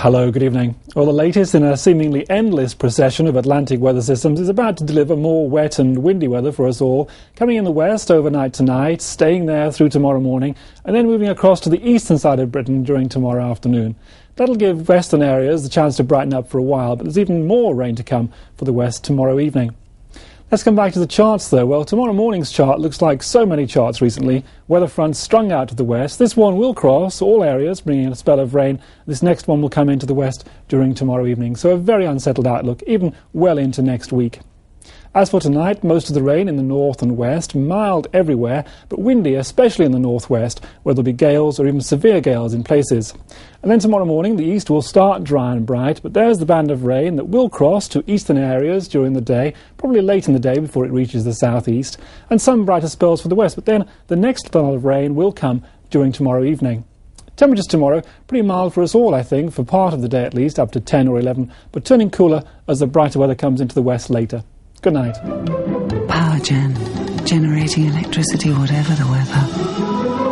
Hello, good evening. Well, the latest in a seemingly endless procession of Atlantic weather systems is about to deliver more wet and windy weather for us all, coming in the west overnight tonight, staying there through tomorrow morning, and then moving across to the eastern side of Britain during tomorrow afternoon. That'll give western areas the chance to brighten up for a while, but there's even more rain to come for the west tomorrow evening. Let's come back to the charts though. Well, tomorrow morning's chart looks like so many charts recently. Weather fronts strung out to the west. This one will cross all areas, bringing in a spell of rain. This next one will come into the west during tomorrow evening. So a very unsettled outlook, even well into next week. As for tonight, most of the rain in the north and west, mild everywhere, but windy, especially in the northwest, where there'll be gales or even severe gales in places. And then tomorrow morning, the east will start dry and bright, but there's the band of rain that will cross to eastern areas during the day, probably late in the day before it reaches the southeast, and some brighter spells for the west, but then the next spell of rain will come during tomorrow evening. Temperatures tomorrow, pretty mild for us all, I think, for part of the day at least, up to 10 or 11, but turning cooler as the brighter weather comes into the west later. Good night. Power Gen, generating electricity whatever the weather.